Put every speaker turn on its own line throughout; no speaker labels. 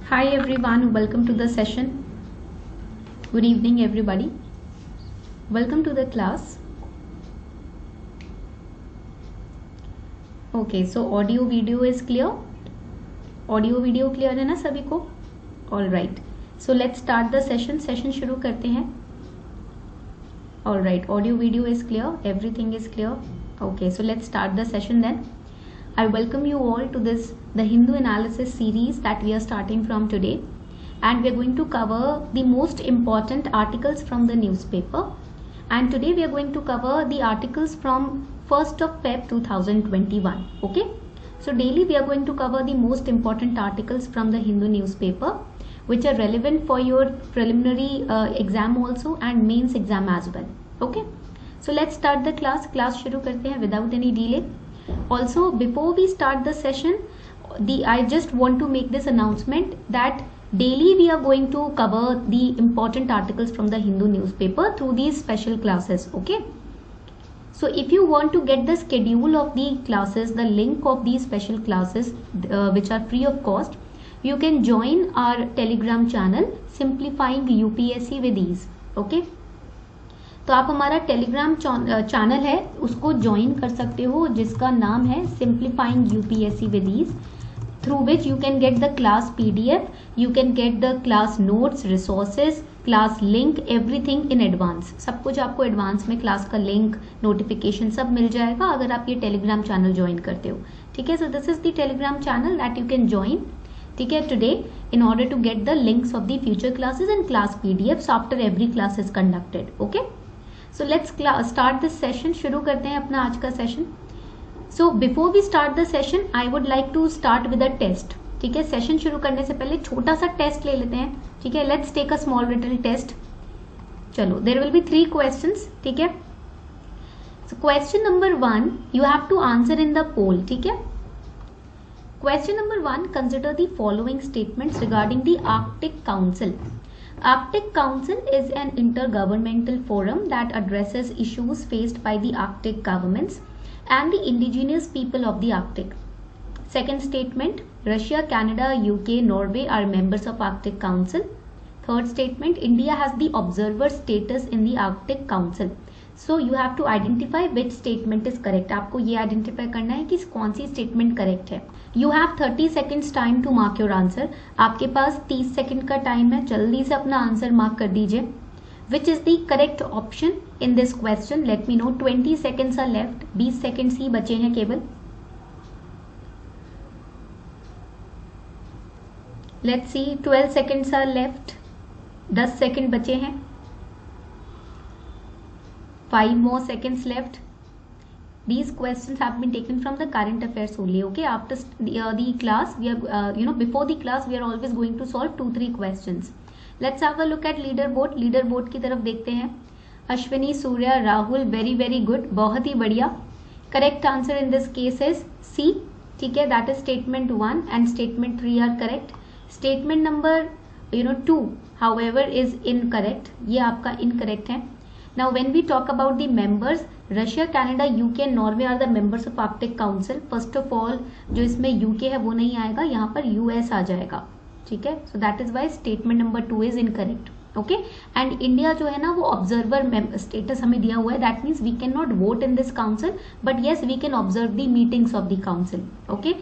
Hi everyone, welcome to the session. Good evening everybody. Welcome to the class. Okay, so audio video is clear? Audio video clear है ना सभी को? All right. So let's start the session. Session शुरू करते हैं. All right, audio video is clear. Everything is clear. Okay, so let's start the session then. I welcome you all to the Hindu analysis series that we are starting from today, and we are going to cover the most important articles from the newspaper, and today we are going to cover the articles from 1st of Feb 2021. Okay, so daily we are going to cover the most important articles from the Hindu newspaper which are relevant for your preliminary exam also and mains exam as well. Okay, so let's start the class शुरू करते हैं without any delay. Also, before we start the session, I just want to make this announcement that daily we are going to cover the important articles from the Hindu newspaper through these special classes. Okay, so if you want to get the schedule of the classes, the link of these special classes which are free of cost, you can join our Telegram channel Simplifying UPSC with Ease. Okay, तो आप हमारा Telegram channel है उसको join कर सकते हो जिसका नाम है simplifying UPSC with ease, through which you can get the class PDF, you can get the class notes, resources, class link, everything in advance. सब कुछ आपको एडवांस में क्लास का लिंक, नोटिफिकेशन सब मिल जाएगा अगर आप ये टेलीग्राम चैनल ज्वाइन करते हो. ठीक है, सो this is the Telegram channel that you can join. ठीक है, today in order to get the links of the future classes and class PDFs after every class is conducted. Okay, so let's start this session. शुरू करते हैं अपना आज का session. So before we start the session, I would like to start with a test. ठीक है, session शुरू करने से पहले छोटा सा टेस्ट ले लेते हैं. ठीक है, let's take a small little test. चलो, there will be 3 questions. ठीक है, so question number 1 you have to answer in the poll. ठीक है, question number 1, consider the following statements regarding the Arctic Council. Arctic Council is an intergovernmental forum that addresses issues faced by the Arctic governments and the indigenous people of the Arctic. Second statement, Russia, Canada, UK, Norway are members of Arctic Council. Third statement, India has the observer status in the Arctic Council. So you have to identify which statement is correct. आपको ये identify करना है कि कौन सी statement correct है. You have 30 seconds time to mark your answer. आपके पास 30 second का time है, जल्दी से अपना आंसर मार्क कर दीजिए. Which is the correct option in this question? Let me know. 20 seconds are left. 20 seconds ही बचे हैं केवल. Let's see. 12 seconds are left. 10 second बचे हैं. 5 more seconds left. These questions have been taken from the current affairs only. Okay, after the class we are before the class we are always going to solve 2-3 questions. Let's have a look at leaderboard की तरफ देखते हैं. Ashwini, Surya, Rahul, very good, बहुत ही बढ़िया. Correct answer in this case is C. ठीक है, that is statement 1 and statement 3 are correct. Statement number 2 however is incorrect. ये आपका incorrect है. Now when we talk about the members, Russia, Canada, UK and Norway are the members of Arctic Council. First of all, जो इसमें UK है वो नहीं आएगा, यहाँ पर US आ जाएगा. ठीक है, so that is why statement number 2 is incorrect. Okay, and India जो है ना वो observer status हमें दिया हुआ है. That means we cannot vote in this council, but yes we can observe the meetings of the council. Okay,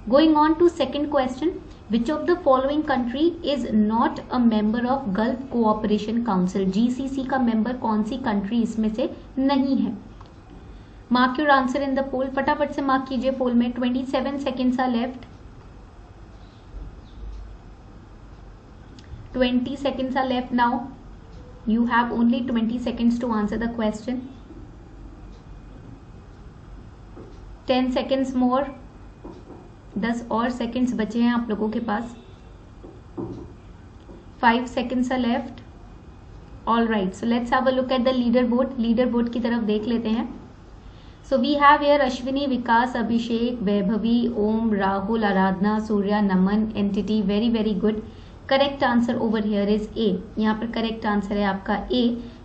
going on to second question. Which of the following country is not a member of Gulf Cooperation Council? GCC का member कौन सी country इसमें से नहीं है? Mark your answer in the poll. फटाफट से mark कीजिए poll में. 27 seconds are left. 20 seconds are left now. You have only 20 seconds to answer the question. 10 seconds more. 10 और सेकेंड्स बचे हैं आप लोगों के पास. 5 seconds are left. All right, so let's have a look at the leaderboard की तरफ देख लेते हैं. So we have here Ashwini, Vikas, Abhishek, Vaibhavi, Om, Rahul, Aradhana, Surya, Naman, entity. very good. Correct answer over here is A. यहाँ पर correct answer है आपका A.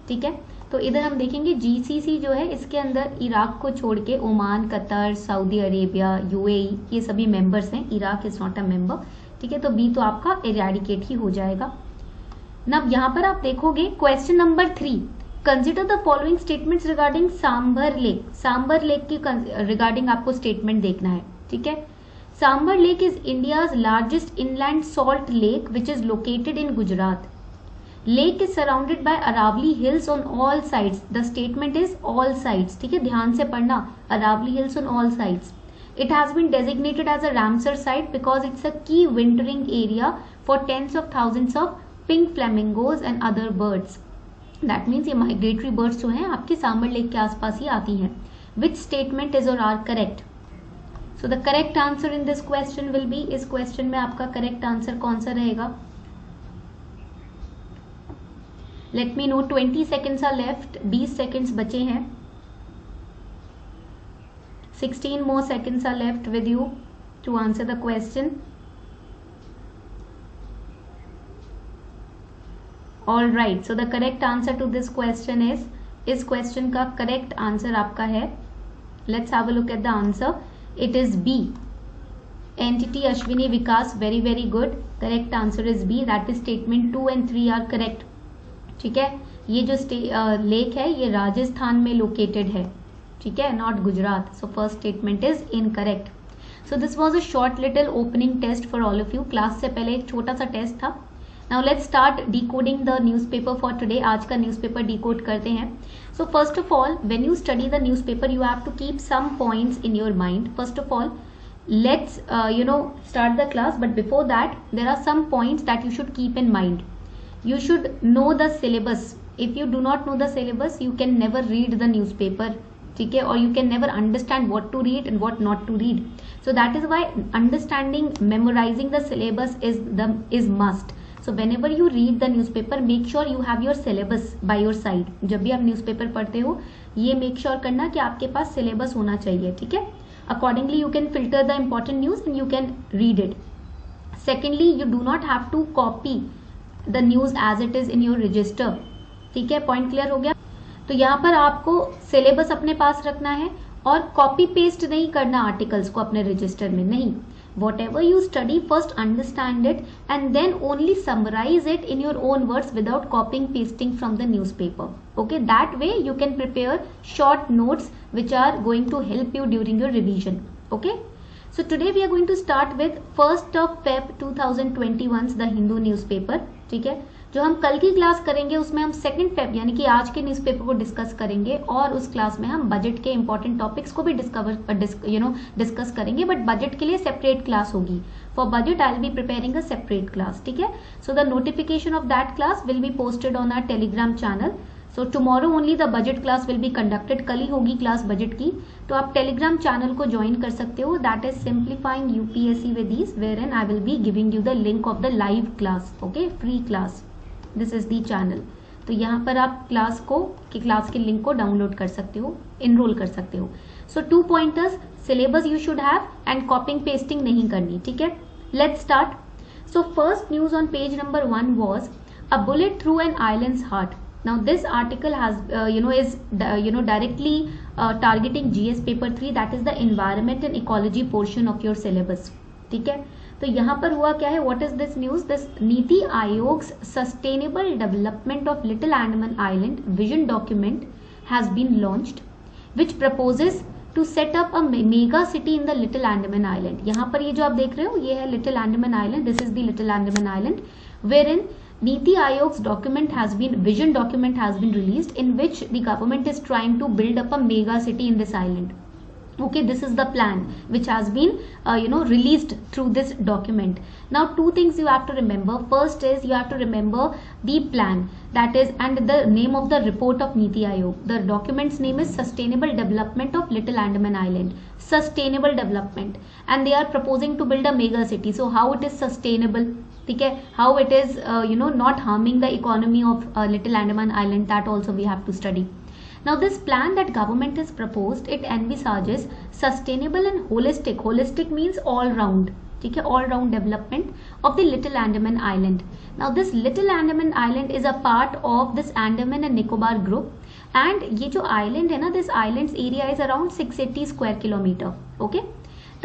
ठीक है, तो इधर हम देखेंगे जीसीसी जो है इसके अंदर इराक को छोड़ के Oman, Qatar, Saudi Arabia, UAE ये सभी मेंबर्स हैं. Iraq is not a member. ठीक है, तो बी तो आपका इरेडिकेट ही हो जाएगा। अब यहाँ पर आप देखोगे question number 3, consider the following statements regarding Sambhar lake. Sambhar lake की रिगार्डिंग आपको स्टेटमेंट देखना है, ठीक है। Sambhar lake is India's largest inland salt lake which is located in Gujarat. Lake is surrounded by Aravalli hills on all sides. The statement is all sides, ठीक है, ध्यान से पढ़ना, Aravalli hills on all sides. It has been designated as a Ramsar site because it's a key wintering area for tens of thousands of pink flamingos and other birds. That means ये migratory birds जो हैं आपके sambar lake के आसपास ही आती हैं. Which statement is or are correct? So the correct answer in this question will be, इस question में आपका correct answer कौन सा रहेगा? Let me know. 20 seconds are left. 20 seconds बचे हैं. 16 more seconds are left with you to answer the question. All right, so the correct answer to this question is, इस question का correct answer आपका है, let's have a look at the answer. It is B. Entity Ashwini Vikas, very very good. Correct answer is B. That is statement 2 and 3 are correct. ठीक है, ये जो lake है ये राजस्थान में लोकेटेड है, ठीक है, not Gujarat. So first statement is incorrect. So this was a short little opening test for all of you. Class से पहले एक छोटा सा टेस्ट था. Now let's start decoding the newspaper for today. आज का न्यूज़पेपर डिकोड करते हैं. So first of all, when you study the newspaper you have to keep some points in your mind. First of all, let's start the class, but before that there are some points that you should keep in mind. You should know the syllabus. If you do not know the syllabus, you can never read the newspaper, ठीक है, or you can never understand what to read and what not to read. So that is why understanding, memorizing the syllabus is must. So whenever you read the newspaper, make sure you have your syllabus by your side. जब भी आप newspaper पढ़ते हो, ये make sure करना कि आपके पास syllabus होना चाहिए, ठीक है. Accordingly, you can filter the important news and you can read it. Secondly, you do not have to copy the news as it is in your register. ठीक है, पॉइंट क्लियर हो गया. तो यहाँ पर आपको सिलेबस अपने पास रखना है और कॉपी पेस्ट नहीं करना आर्टिकल्स को अपने रजिस्टर में, नहीं. Whatever you study, first understand it and then only summarize it in your own words without copying pasting from the newspaper. Okay, that way you can prepare short notes which are going to help you during your revision. Okay, so today we are going to start with 1st of Feb 2021's The Hindu newspaper. ठीक है, जो हम कल की class करेंगे उसमें हम 2nd Feb यानी कि आज के न्यूज़पेपर को डिस्कस करेंगे और उस क्लास में हम बजट के इंपॉर्टेंट टॉपिक्स को भी डिस्कस करेंगे. बट बजट के लिए सेपरेट क्लास होगी. For budget I will be preparing a separate class. ठीक है, so the notification of that class will be posted on our Telegram channel. So tomorrow only the budget class will be conducted. कल ही होगी class budget की, तो आप Telegram channel को join कर सकते हो. That is simplifying UPSC with ease, wherein I will be giving you the link of the live class. Okay, free class. This is the channel. तो यहाँ पर आप क्लास के लिंक को डाउनलोड कर सकते हो, इनरोल कर सकते हो. सो 2 pointers, syllabus you should have and कॉपिंग pasting नहीं करनी. ठीक है, let's start. So first news on page number 1 was a bullet through an islands heart. Now this article has is directly targeting GS paper 3, that is the environment and ecology portion of your syllabus. ठीक है, तो यहाँ पर हुआ क्या है, what is this news. This Niti Aayog's sustainable development of little Andaman island vision document has been launched which proposes to set up a mega city in the little Andaman island. यहाँ पर ये जो आप देख रहे हो ये है little Andaman island. This is the little Andaman island where in Niti Ayog's vision document has been released, in which the government is trying to build up a mega city in this island. Okay, this is the plan which has been released through this document. Now 2 things you have to remember. First is you have to remember the plan, that is, and the name of the report of Niti Ayog. The document's name is Sustainable Development of Little Andaman Island. Sustainable development, and they are proposing to build a mega city. So how it is sustainable? ठीक है, how it is not harming the economy of Little Andaman Island, that also we have to study. Now this plan that government has proposed, it envisages sustainable and holistic means all round, ठीक है, all round development of the Little Andaman Island. Now this Little Andaman Island is a part of this Andaman and Nicobar group, and ये जो island है ना, this island's area is around 680 square kilometer. Okay,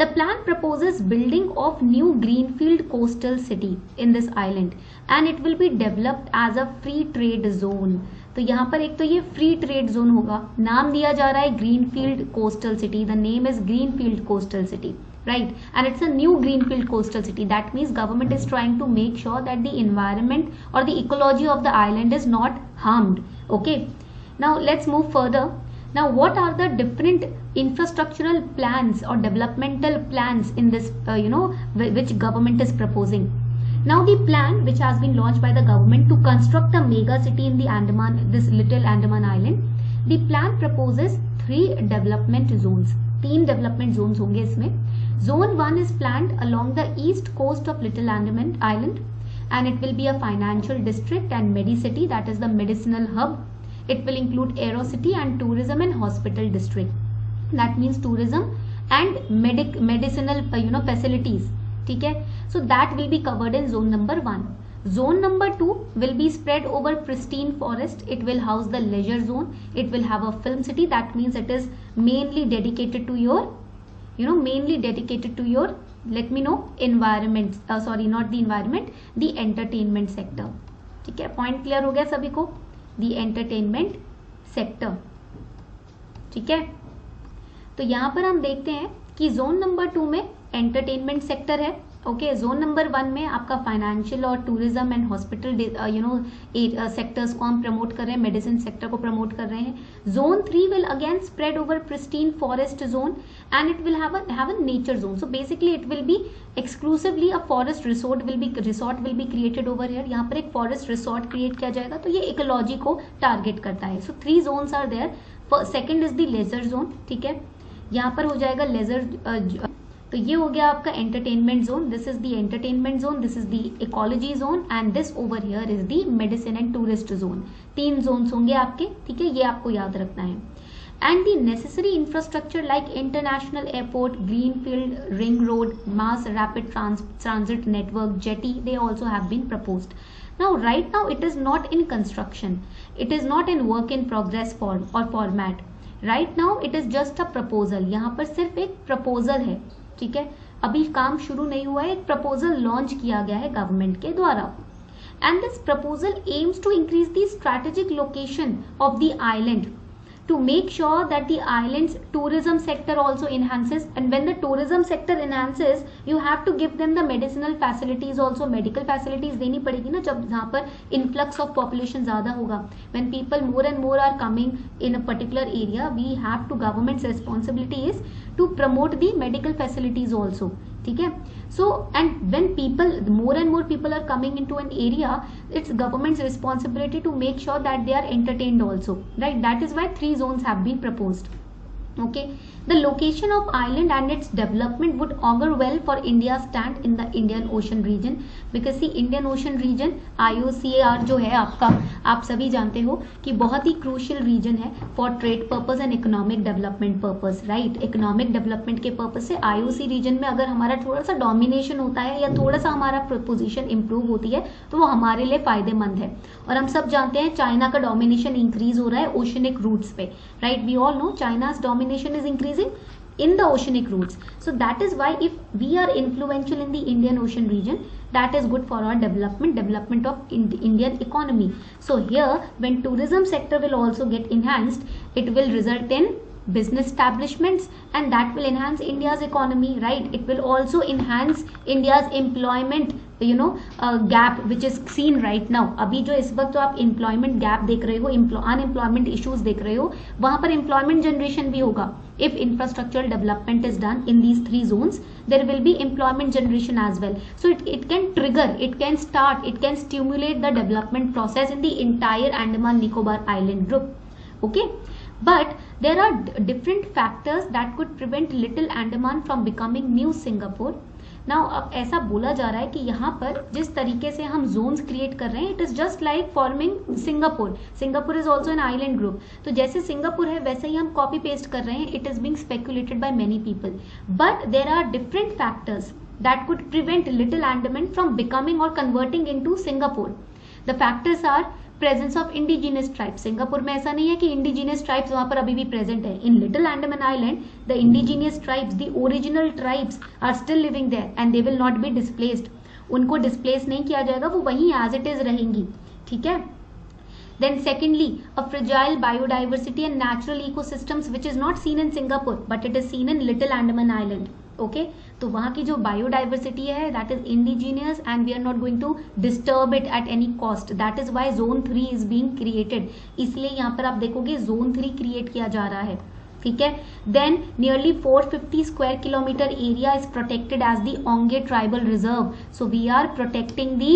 The plan proposes building of new greenfield coastal city in this island and it will be developed as a free trade zone. तो यहाँ पर एक तो ये free trade zone होगा, नाम दिया जा रहा है greenfield coastal city, the name is greenfield coastal city, right? And it's a new greenfield coastal city. That means government is trying to make sure that the environment or the ecology of the island is not harmed. Okay, now let's move further. Now what are the different infrastructural plans or developmental plans in this which government is proposing? Now the plan which has been launched by the government to construct a mega city in the Andaman, this little Andaman island, the plan proposes 3 development zones. 3 development zones होंगे इसमें. Zone 1 is planned along the east coast of Little Andaman Island and it will be a financial district and medicity, that is the medicinal hub. It will include aerocity and tourism and hospital district. That means tourism and medicinal facilities. ठीक है, so that will be covered in zone number 1. Zone number 2 will be spread over pristine forest. It will house the leisure zone. It will have a film city. That means it is mainly dedicated to your let me know environment, sorry not the environment, the entertainment sector. ठीक है, point clear हो गया सभी को? the entertainment sector. ठीक है, तो यहाँ पर हम देखते हैं कि जोन नंबर 2 में एंटरटेनमेंट सेक्टर है. ओके, जोन नंबर 1 में आपका फाइनेंशियल और टूरिज्म एंड हॉस्पिटल सेक्टर्स को हम प्रमोट कर रहे हैं, मेडिसिन सेक्टर को प्रमोट कर रहे हैं. Zone 3 will again spread over pristine forest zone and it will have a nature zone. So basically it will B exclusively a forest resort will be created over here. यहाँ पर एक forest resort create किया जाएगा, तो ये ecology को target करता है. So 3 zones are there. Second is the leisure zone. ठीक है, यहाँ पर हो जाएगा लेजर, तो ये हो गया आपका entertainment zone. This is the entertainment zone, this is the ecology zone and this over here is the medicine and tourist zone. 3 zones होंगे आपके. ठीक है, ये आपको याद रखना है. And the necessary infrastructure like international airport, greenfield ring road, mass rapid transit network, jetty, they also have been proposed. Now right now it is not in construction, it is not in work in progress form or format. Right now it is just a proposal. यहाँ पर सिर्फ एक proposal है. ठीक है, अभी काम शुरू नहीं हुआ है, एक प्रपोजल लॉन्च किया गया है गवर्नमेंट के द्वारा. And this proposal aims to increase the strategic location of the island to make sure that the island's tourism sector also enhances. And when the tourism sector enhances, you have to give them the medicinal facilities also. medical facilities देनी पड़ेगी ना, जब जहाँ पर influx of population ज़्यादा होगा. when people more and more are coming in a particular area, we have to, government's responsibility is to promote the medical facilities also. ठीक है, so and when people, more and more people are coming into an area, it's government's responsibility to make sure that they are entertained also, right? That is why 3 zones have been proposed. Okay, the location of island and its development would augur well for India's stand in the Indian Ocean region, because the Indian Ocean region IOCAR जो है आपका, आप सभी जानते हो कि बहुत ही crucial reason है for trade purpose and economic development purpose, right? Economic development के पर्पस से IOC रीजन में अगर हमारा थोड़ा सा डोमिनेशन होता है या थोड़ा सा हमारा पोजीशन इंप्रूव होती है तो वो हमारे लिए फायदेमंद है. और हम सब जानते हैं चाइना का डोमिनेशन इंक्रीज हो रहा है ओशनिक रूट्स पे, right? We all know China's domination is increasing in the oceanic routes. So that is why if we are influential in the Indian Ocean region, that is good for our development of Indian economy. So here when tourism sector will also get enhanced, it will result in business establishments and that will enhance India's economy, right? It will also enhance India's employment gap which is seen right now. अभी जो इस वक्त जो आप employment gap देख रहे हो, unemployment issues देख रहे हो, वहां पर employment generation भी होगा. If infrastructural development is done in these 3 zones, there will be employment generation as well. So it can trigger, it can start, it can stimulate the development process in the entire Andaman Nicobar Island group. Okay, but there are different factors that could prevent Little Andaman from becoming new Singapore. Now अब ऐसा बोला जा रहा है कि यहाँ पर जिस तरीके से हम जोन्स क्रिएट कर रहे हैं, it is just like forming Singapore. Singapore is also an island group. तो जैसे सिंगापुर है वैसे ही हम कॉपी पेस्ट कर रहे हैं. It is being speculated by many people, but there are different factors that could prevent Little Andaman from becoming or converting into Singapore. The factors are presence of indigenous tribes, Singapore में ऐसा नहीं है कि indigenous tribes वहां पर अभी भी present है. In little Andaman island the indigenous tribes, the original tribes are still living there and they will not be displaced. उनको डिस्प्लेस नहीं किया जाएगा, वो वहीं एज इट इज रहेंगी. ठीक है. Then secondly, a fragile biodiversity and natural ecosystems which is not seen in Singapore but it is seen in Little Andaman Island. Okay, तो वहाँ की जो बायोडाइवर्सिटी है that is indigenous and we are not going to disturb it at any cost. That is why zone 3 is being created. इसलिए यहाँ पर आप देखोगे zone 3 create किया जा रहा है. ठीक है. Then nearly 450 square kilometer area is protected as the Onge Tribal Reserve. So we are protecting the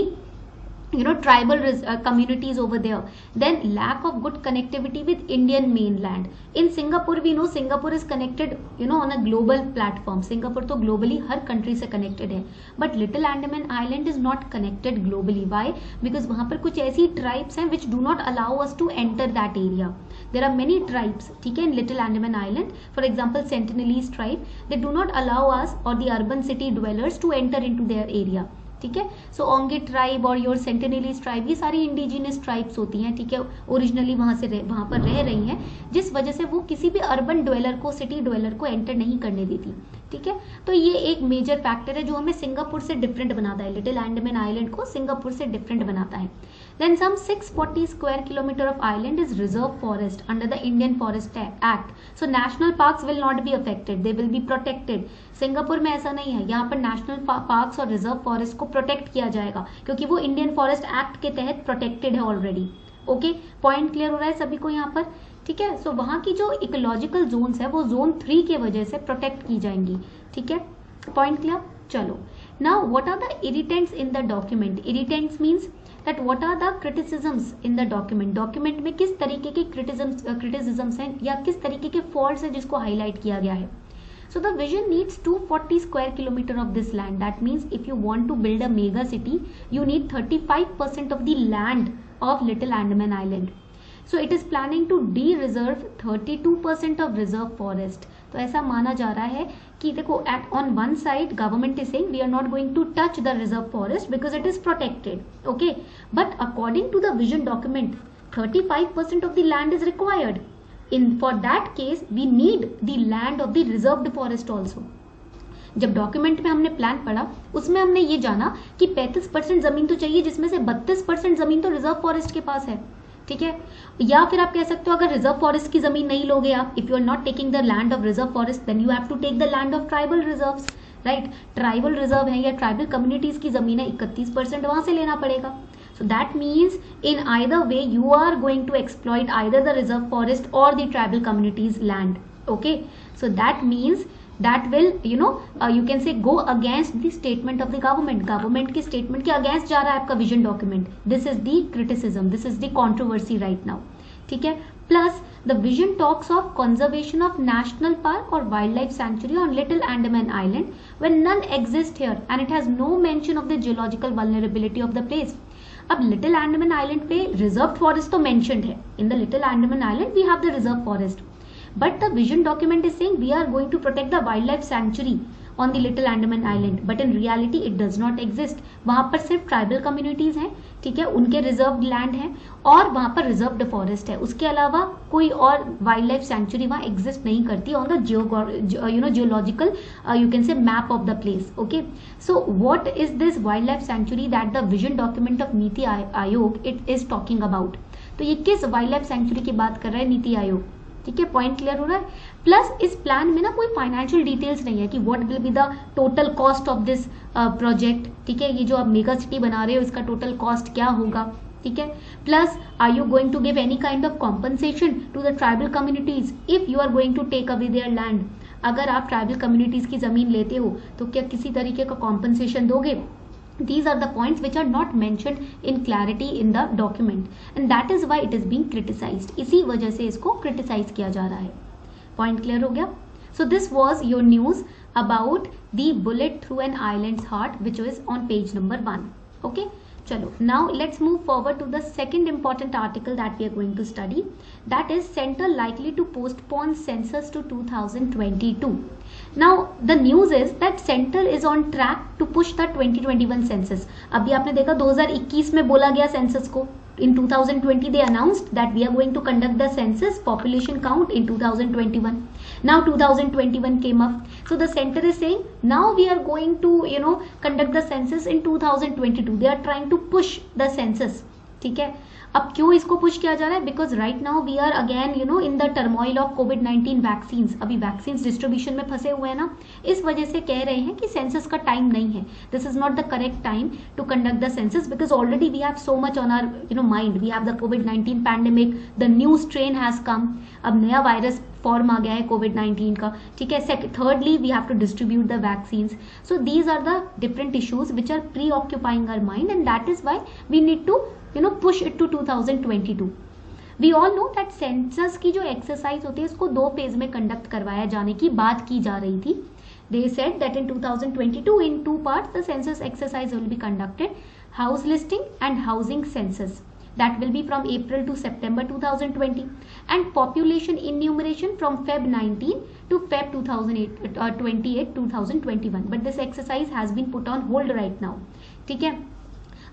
tribal communities over there. Then lack of good connectivity with Indian mainland. In Singapore we know Singapore is connected on a global platform. Singapore तो globally हर country से connected है, but Little Andaman Island is not connected globally. Why? Because वहाँ पर कुछ ऐसी tribes हैं which do not allow us to enter that area. There are many tribes, ठीक है, in Little Andaman Island. For example, Sentinelese tribe, they do not allow us or the urban city dwellers to enter into their area. ठीक है. सो ओंगे tribe और your Sentinelese tribe, ये सारी indigenous tribes होती हैं. ठीक है. ओरिजिनली वहां पर रह रही हैं, जिस वजह से वो किसी भी अर्बन ड्वेलर को, सिटी ड्वेलर को एंटर नहीं करने देती. ठीक है. तो ये एक मेजर फैक्टर है जो हमें सिंगापुर से डिफरेंट बनाता है. लिटिल अंडमान आइलैंड को सिंगापुर से डिफरेंट बनाता है. Then some 640 square kilometer of island is reserve forest under the Indian Forest Act. So national parks will not be affected. They will be protected. Singapore में ऐसा नहीं है. यहाँ पर नेशनल पार्क्स और रिजर्व फॉरेस्ट को प्रोटेक्ट किया जाएगा क्योंकि वो इंडियन फॉरेस्ट एक्ट के तहत प्रोटेक्टेड है ऑलरेडी. ओके, पॉइंट क्लियर हो रहा है सभी को यहाँ पर. ठीक है. सो वहाँ की जो इकोलॉजिकल जोन्स है वो जोन 3 के वजह से प्रोटेक्ट की जाएंगी. ठीक है. Point clear. चलो, now what are the irritants in the document. Irritants means that what are the criticisms in the document. Document में किस तरीके के क्रिटिसिजम्स हैं या किस तरीके के फॉल्ट्स हैं जिसको हाईलाइट किया गया है. So the vision needs 240 square kilometer of this land. That means if you want to build a mega city, you need 35% of the land of Little Andaman Island. So it is planning to de-reserve 32% of reserve forest. तो ऐसा माना जा रहा है कि देखो at on one side government is saying we are not going to touch the reserve forest because it is protected. Okay, but according to the vision document 35% of the land is required. For that case we need the land of the reserved forest also. जब document में हमने plan पढ़ा उसमें हमने ये जाना कि 35% जमीन तो चाहिए जिसमें से 32% जमीन तो रिजर्व फॉरेस्ट के पास है. ठीक है. या फिर आप कह सकते हो अगर रिजर्व फॉरेस्ट की जमीन नहीं लोगे आप, if you are not taking the land of reserve forest then you have to take the land of tribal reserves. Right. Tribal reserve है या ट्राइबल कम्युनिटीज की जमीन है, 31% वहां से लेना पड़ेगा. So that means in either way you are going to exploit either the reserve forest or the tribal communities land. Okay, so that means that will you can say go against the statement of the government के statement के against जा रहा है आपका vision document. This is the criticism, this is the controversy right now. ठीक है. Plus the vision talks of conservation of national park or wildlife sanctuary on Little Andaman Island when none exist here and it has no mention of the geological vulnerability of the place. अब little Andaman island पे reserve forest तो mentioned है. In the little Andaman island we have the reserve forest, but the vision document is saying we are going to protect the wild life sanctuary on the little Andaman island, but in reality it does not exist. वहां पर सिर्फ tribal communities हैं. ठीक है. उनके reserve land है और वहां पर रिजर्व्ड फॉरेस्ट है. उसके अलावा कोई और वाइल्ड लाइफ सैंक्चुरी वहां एग्जिस्ट नहीं करती on the geological you can say map of the place. Okay, so what is this wild life sanctuary that the vision document of NITI Aayog it is talking about. तो ये किस wild life sanctuary की बात कर रहा है नीति आयोग. ठीक है. पॉइंट क्लियर हो रहा है. प्लस इस प्लान में ना कोई फाइनेंशियल डिटेल्स नहीं है कि what will be the total cost of this project. ठीक है. ये जो आप मेगा सिटी बना रहे हो इसका टोटल कॉस्ट क्या होगा. ठीक है. Plus are you going to give any kind of compensation to the tribal communities if you are going to take away their land. अगर आप ट्राइबल कम्युनिटीज की जमीन लेते हो तो क्या किसी तरीके का कॉम्पनसेशन दोगे. These are the points which are not mentioned in clarity in the document and that is why it is being criticized. इसी वजह से इसको criticize किया जा रहा है. Point clear हो गया. So this was your news about the bullet through an island's heart which was on page number 1. Okay. चलो, now let's move forward to the second important article that we are going to study. That is center likely to postpone census to 2022. Now the news is that center is on track to push the 2021 census. अभी आपने देखा 2021 में बोला गया census को. In 2020 they announced that we are going to conduct the census population count in 2021. Now 2021 came up, so the center is saying now we are going to conduct the census in 2022. They are trying to push the census. ठीक है, अब क्यों इसको push किया जा रहा है? Because right now we are again in the turmoil of COVID-19 vaccine. अभी वैक्सीन डिस्ट्रीब्यूशन में फंसे हुए हैं ना, इस वजह से कह रहे हैं कि सेंसस का टाइम नहीं है. This is not the correct time to conduct the census because already we have so much on our mind. We have the COVID-19 pandemic, the new strain has come. अब नया virus form आ गया है कोविड-19 का. ठीक है. Thirdly we have to distribute the vaccine. So these are the different issues which are preoccupying our mind and that is why we need to push it to 2022. We all know that census की जो exercise होती है इसको 2 phase में conduct करवाया जाने की बात की जा रही थी. They said that in 2022 in 2 parts the census exercise will be conducted, house listing and housing census. That will be from April to September 2020 and population enumeration from Feb 19 to Feb 2028 2021. But this exercise has been put on hold right now. ठीक है.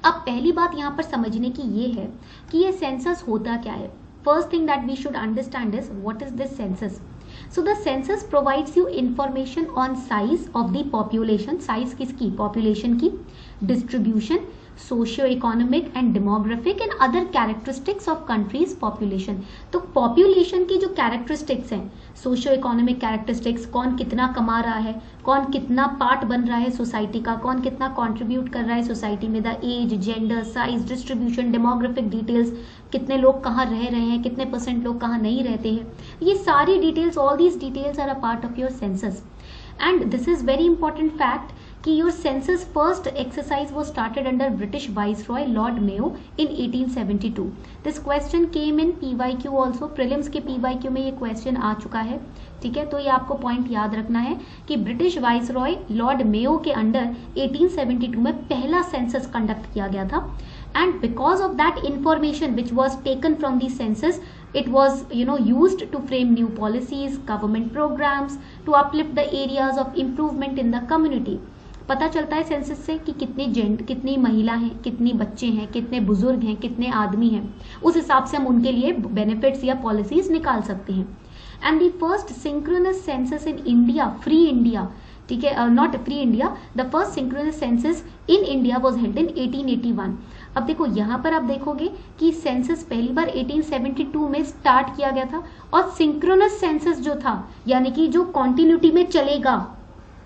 अब पहली बात यहाँ पर समझने की ये है कि ये सेंसस होता क्या है. First thing that we should understand is what is this census. So the census provides you information on size of the population. Size किसकी? पॉपुलेशन की. Distribution, socio economic and demographic and other characteristics of countries population. तो population की जो characteristics हैं, socio economic characteristics, कौन कितना कमा रहा है, कौन कितना पार्ट बन रहा है सोसाइटी का, कौन कितना कंट्रीब्यूट कर रहा है सोसाइटी में, the age, gender, size, distribution, demographic details, कितने लोग कहाँ रह रहे हैं, कितने % लोग कहाँ नहीं रहते हैं, ये सारी details, all these details are a part of your census. And this is very important fact कि your census first exercise was started under British Viceroy Lord Mayo in 1872. This question came in PYQ also. Prelims के PYQ में ये question आ चुका है. ठीक है, तो ये आपको पॉइंट याद रखना है कि ब्रिटिश वाइसरॉय लॉर्ड मेयो के अंडर 1872 में पहला सेंसस कंडक्ट किया गया था. And because of that information which was taken from the census, it was used to frame new policies, government programs, to uplift the areas of improvement in the community. पता चलता है census से कि कितनी महिला हैं, कितनी बच्चे हैं, कितने बुजुर्ग हैं, कितने आदमी हैं. उस हिसाब से हम उनके लिए बेनिफिट्स या पॉलिसीज निकाल सकते हैं. And the first synchronous census in India, free India, ठीक है, not free India, the first synchronous census in India was held in 1881. अब देखो यहाँ पर आप देखोगे कि सेंसस पहली बार 1872 में स्टार्ट किया गया था और सिंक्रोनस सेंसस जो था, यानी कि जो कॉन्टिन्यूटी में चलेगा,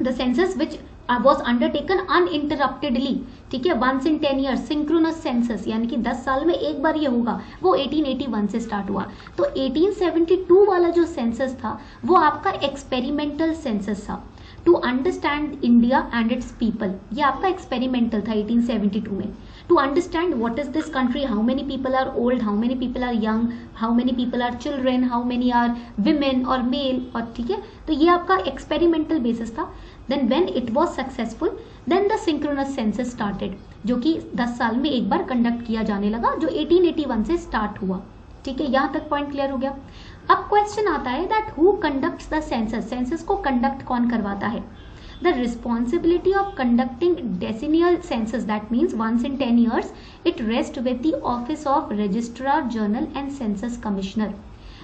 the census which was undertaken uninterruptedly, ठीक है, once in 10 years, synchronous census, यानी कि 10 साल में एक बार ये होगा, वो 1881 से स्टार्ट हुआ. तो 1872 वाला जो सेंसस था वो आपका एक्सपेरिमेंटल सेंसस था to understand India and its people. ये आपका एक्सपेरिमेंटल था 1872 में, to understand what is this country, how many people are old, how many people are young, how many people are children, how many are women और male. और ठीक है, तो ये आपका एक्सपेरिमेंटल बेसिस था. Then when it was successful, then the synchronous census started, जो कि 10 साल में एक बार कंडक्ट किया जाने लगा, जो 1881 से स्टार्ट हुआ. ठीक है, यहाँ तक पॉइंट क्लियर हो गया. अब क्वेश्चन आता है that who conducts the census. Census को कंडक्ट कौन करवाता है? The responsibility of conducting decennial census, that means once in 10 years, it rests with the office of Registrar General and Census Commissioner.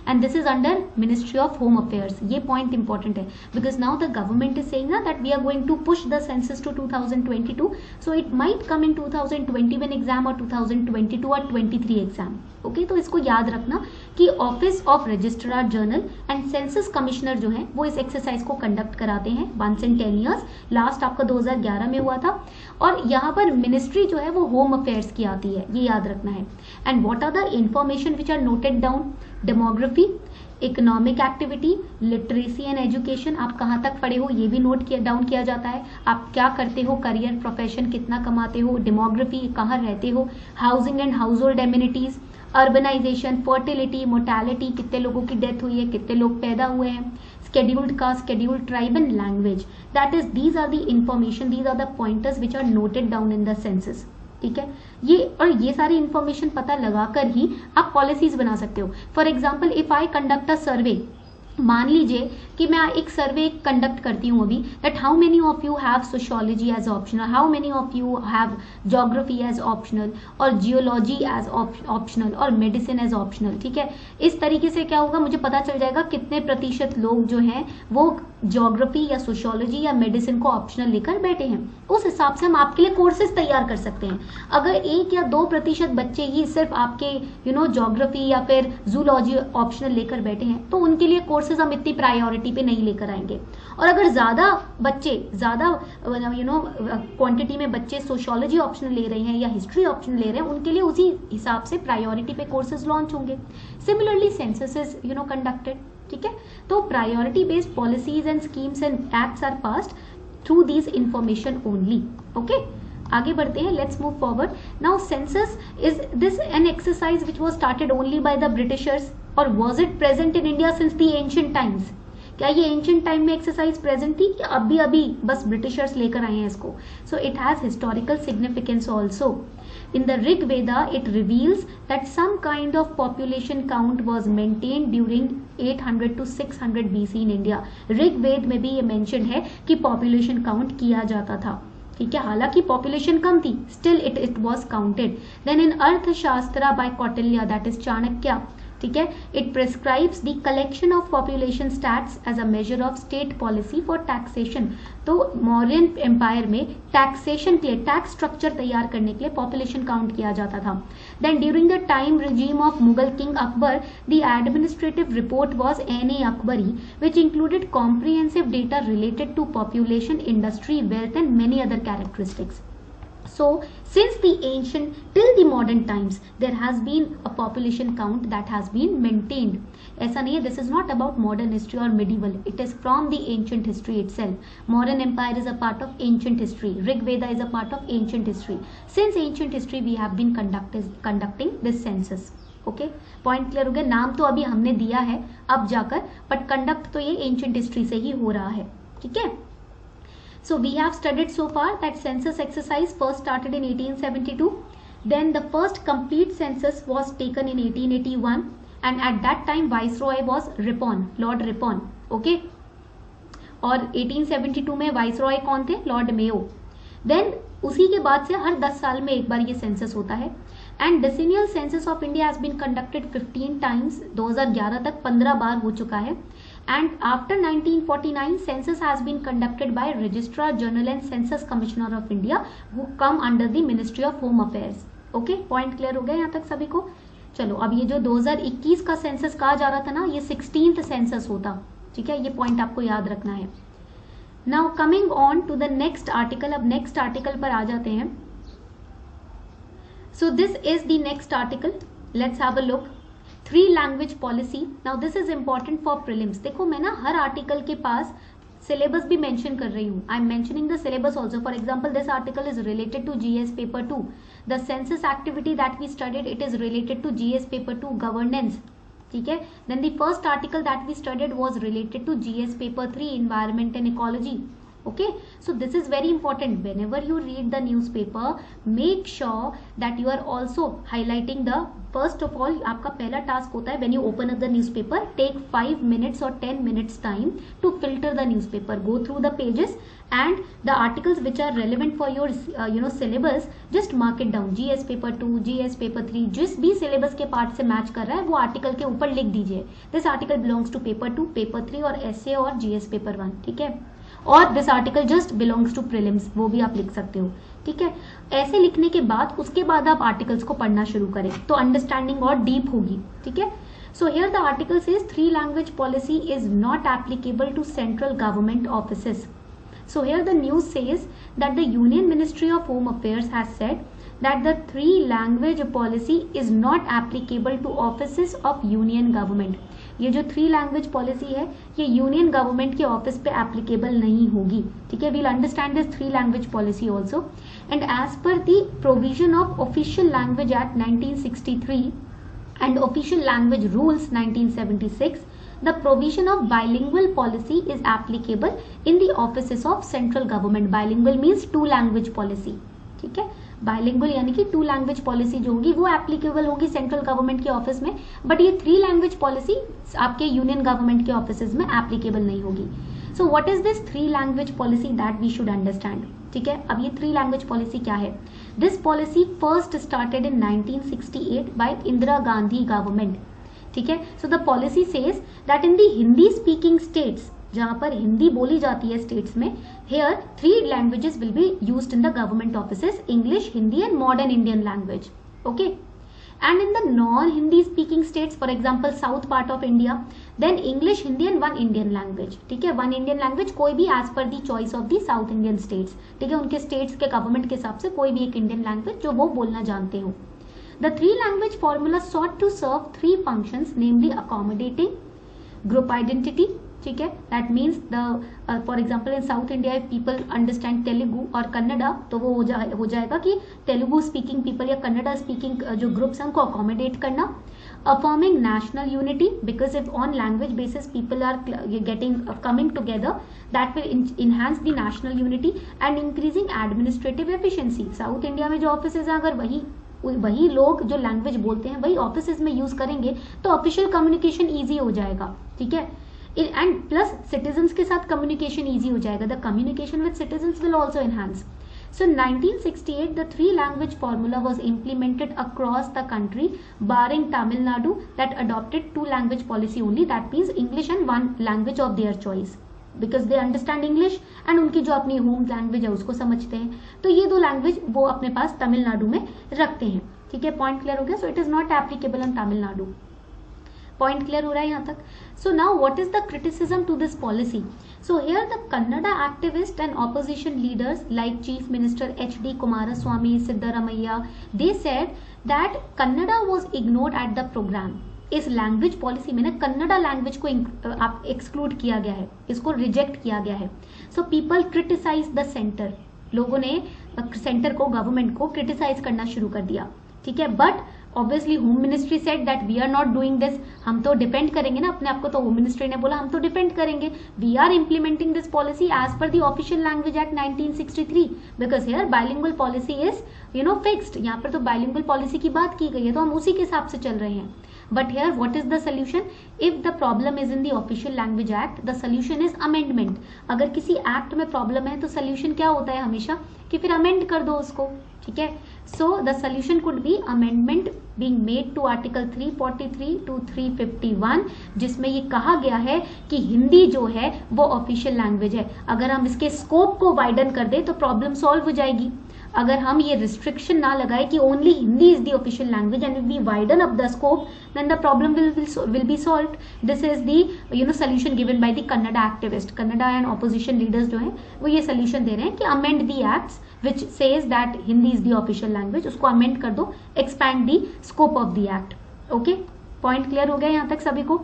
And this is under Ministry of Home Affairs. ये point important है because now the government is saying that we are going to push the census to 2022, so it might come in 2021 exam or 2022 or 23 exam. Okay, तो इसको याद रखना कि office of registrar general and census commissioner जो है वो इस exercise को कंडक्ट कराते हैं वंस इन 10 years. लास्ट आपका 2011 में हुआ था. और यहाँ पर मिनिस्ट्री जो है वो होम अफेयर्स की आती है, ये याद रखना है. And what are the information which are noted down? Demography, economic activity, literacy and education, आप कहाँ तक पढ़े हो ये भी नोट डाउन किया जाता है. आप क्या करते हो, करियर, प्रोफेशन, कितना कमाते हो, डेमोग्राफी, कहाँ रहते हो, housing and household amenities, urbanisation, fertility, mortality, कितने लोगों की डेथ हुई है, कितने लोग पैदा हुए हैं, scheduled caste, scheduled tribe and language. That is, these are the information, these are the pointers which are noted down in the census. ठीक है, ये सारी इंफॉर्मेशन पता लगाकर ही आप पॉलिसीज बना सकते हो. For example, if I conduct a survey मान लीजिए कि मैं एक सर्वे कंडक्ट करती हूँ अभी, that how many of you have sociology as optional, how many of you have geography as optional, और जियोलॉजी एज ऑप्शनल, और मेडिसिन एज ऑप्शनल। ठीक है, इस तरीके से क्या होगा, मुझे पता चल जाएगा कितने प्रतिशत लोग जो हैं वो ज्योग्राफी या सोशियोलॉजी या मेडिसिन को ऑप्शनल लेकर बैठे हैं। उस हिसाब से हम आपके लिए कोर्सेज तैयार कर सकते हैं। अगर 1 या 2% बच्चे ही सिर्फ आपके ज्योग्राफी या फिर जूलॉजी ऑप्शनल लेकर बैठे हैं, तो उनके लिए कोर्सेज हम इतनी प्रायोरिटी पे नहीं लेकर आएंगे। और अगर ज्यादा क्वांटिटी में बच्चे सोशियोलॉजी ऑप्शनल ले रहे हैं या हिस्ट्री ऑप्शनल ले रहे हैं, उनके लिए उसी हिसाब से प्रायोरिटी पे कोर्सेज लॉन्च होंगे। Similarly census is conducted. ठीक है, तो priority based policies and schemes and acts are passed through these information only. Okay, आगे बढ़ते हैं, let's move forward. Now census, is this an exercise which was started only by the Britishers और was it present in India since the ancient times? क्या ये ancient time में exercise present थी कि अभी अभी बस ब्रिटिशर्स लेकर आए हैं इसको? So it has historical significance also. In the Rig Veda, it reveals that some kind of population count was maintained during 800 to 600 BC in India. Rig वेद में भी ये मेंशन है कि पॉपुलेशन काउंट किया जाता था। ठीक है, हालांकि पॉपुलेशन कम थी, still it was counted. Then in Arthashastra by Kautilya, that is Chanakya, ठीक है, it prescribes the collection of population stats as a major of state policy for taxation. तो मौर्यन एम्पायर में टैक्सेशन के लिए, टैक्स स्ट्रक्चर तैयार करने के लिए पॉपुलेशन काउंट किया जाता था। Then during the time regime of Mughal king Akbar, the administrative report was Ain-e. Akbari, which included comprehensive data related to population, industry, wealth and many other characteristics. So since the ancient till the modern times there has been a population count that has been maintained. ऐसा नहीं है, this is not about modern history or medieval, it is from the ancient history itself. Mauryan empire is a part of ancient history, Rig Veda is a part of ancient history. Since ancient history we have been conducting this census. Okay, point clear हो गया? नाम तो अभी हमने दिया है अब जाकर, बट कंडक्ट तो ये एंशिएंट हिस्ट्री से ही हो रहा है। ठीक है, so we have studied so far that census exercise first started in 1872. Then the first complete census was taken in 1881 and at that time viceroy was Ripon, Lord Ripon. Okay, और 1872 में viceroy कौन थे? Lord Mayo. Then उसी के बाद से हर 10 साल में एक बार ये सेंसस होता है। And decennial census of India has been conducted 15 times, 2011 तक 15 बार हो चुका है। And after 1949, census has been conducted by Registrar General and Census Commissioner of India, who come under the Ministry of Home Affairs. Okay, point clear हो गया यहाँ तक सभी को? चलो, अब ये जो 2021 का सेंसस कहा जा रहा था ना, ये 16th सेंसस होता। ठीक है, ये पॉइंट आपको याद रखना है। Now coming on to the next article, अब नेक्स्ट आर्टिकल पर आ जाते हैं। So this is the next article, let's have a look. 3 language policy. Now this is important for prelims. देखो, मैं ना हर आर्टिकल के पास सिलेबस भी मेंशन कर रही हूँ। I am mentioning the syllabus also. For example, this article is related to GS paper 2. The census activity that we studied, it is related to GS paper 2 governance. ठीक है, then the first article that we studied was related to GS paper 3 environment and ecology. Okay, so this is very important. Whenever you read the newspaper, make sure that you are also highlighting the, first of all, आपका पहला task होता है when you open up the newspaper, take 5 minutes or 10 minutes time to filter the newspaper, go through the pages and the articles which are relevant for your syllabus, just mark it down. GS paper 2, GS paper 3, जिस भी syllabus के part से match कर रहा है वो article के ऊपर लिख दीजिए। This article belongs to paper 2, paper 3 और essay और GS paper 1. ठीक है, और this article just belongs to prelims, वो भी आप लिख सकते हो। ठीक है, ऐसे लिखने के बाद उसके बाद आप आर्टिकल्स को पढ़ना शुरू करें तो अंडरस्टैंडिंग और डीप होगी। ठीक है, so here the article says 3 language policy is not applicable to central government offices. So here the news says that the Union Ministry of Home Affairs has said that the 3 language policy is not applicable to offices of Union Government. ये जो 3 language policy है ये union government के office पे applicable नहीं होगी। ठीक है, we'll understand this 3 language policy also. And as per the provision of official language act 1963 and official language rules 1976, the provision of bilingual policy is applicable in the offices of central government. Bilingual means 2 language policy. ठीक है, bilingual यानी कि 2 language policy जो होगी वो applicable होगी central government के office में, बट ये 3 लैंग्वेज पॉलिसी आपके यूनियन गवर्नमेंट के ऑफिस में एप्लीकेबल नहीं होगी। So what is this 3 language policy that we should understand. ठीक है, अब ये 3 लैंग्वेज पॉलिसी क्या है। This policy first started in 1968 by Indira Gandhi government. ठीक है, so the policy says that in the Hindi speaking states, जहां पर हिंदी बोली जाती है स्टेट्स में, here 3 languages will be used in the government offices, English, Hindi and modern Indian language. Okay, and in the non-Hindi speaking states, for example south part of India, then English, Hindi and 1 Indian language। ठीक है, 1 Indian language कोई भी as per the choice of the South Indian states। ठीक है, उनके states के government के हिसाब से कोई भी एक Indian language जो वो बोलना जानते हो। The 3 language formula sought to serve 3 functions, namely accommodating group identity। ठीक है, that means the for example in south India people understand Telugu और कन्नडा, तो वो हो जाएगा कि तेलुगु स्पीकिंग पीपल या कन्नडा स्पीकिंग जो ग्रुप्स हैं उनको अकोमोडेट करना। Affirming national unity, because if on language basis people are getting coming together, that will enhance the national unity and increasing administrative efficiency. South India में जो ऑफिसेज हैं अगर वही लोग जो लैंग्वेज बोलते हैं वही ऑफिसेज में यूज करेंगे तो ऑफिशियल कम्युनिकेशन ईजी हो जाएगा। ठीक है, एंड प्लस सिटीजन्स के साथ कम्युनिकेशन ईजी हो जाएगा, the communication with citizens will also enhance. So in 1968, the 3 language formula was implemented across the country, barring Tamil Nadu that adopted 2 language policy only, that means English and 1 language of their choice, because they understand English and उनकी जो अपनी home language है उसको समझते हैं, तो ये 2 language वो अपने पास तमिलनाडु में रखते हैं। ठीक है, पॉइंट क्लियर हो गया। So it is not applicable on Tamil Nadu. Point clear हो रहा है यहाँ तक। So now what is the criticism to this policy. So here the Kannada activists and opposition leaders like Chief Minister H.D. Kumaraswamy, Siddaramaiah, they said that Kannada was ignored at the program। इस language policy में ना Kannada language को exclude किया गया है, इसको reject किया गया है। So people criticise the centre, लोगों ने सेंटर को, गवर्नमेंट को क्रिटिसाइज करना शुरू कर दिया। ठीक है, but obviously home ministry said that we are not doing this, हम तो डिपेंड करेंगे ना अपने आप को, तो होम मिनिस्ट्री ने बोला हम तो डिपेंड करेंगे, we are implementing this policy as per the official language act 1963, because here bilingual policy is fixed. यहाँ पर तो बाइलिंगुअल पॉलिसी की बात की गई है तो हम उसी के हिसाब से चल रहे हैं। But here what is the solution, if the problem is in the official language act, the solution is amendment. अगर किसी एक्ट में प्रॉब्लम है तो सोल्यूशन क्या होता है हमेशा कि फिर अमेंड कर दो उसको। ठीक है, so the solution could be amendment being made to article 343 to 351, जिसमें ये कहा गया है कि हिंदी जो है वो ऑफिशियल लैंग्वेज है। अगर हम इसके स्कोप को वाइडन कर दे तो प्रॉब्लम सॉल्व हो जाएगी। अगर हम ये रिस्ट्रिक्शन ना लगाए कि only Hindi is the official language and we widen up the scope, then the problem will be solved. This is the solution given by the Kannada activist. Kannada and opposition leaders जो हैं वो ये सोल्यूशन दे रहे हैं कि amend the acts which says that Hindi is the official language, उसको amend कर दो, expand the scope of the act। okay, point clear हो गया यहाँ तक सभी को?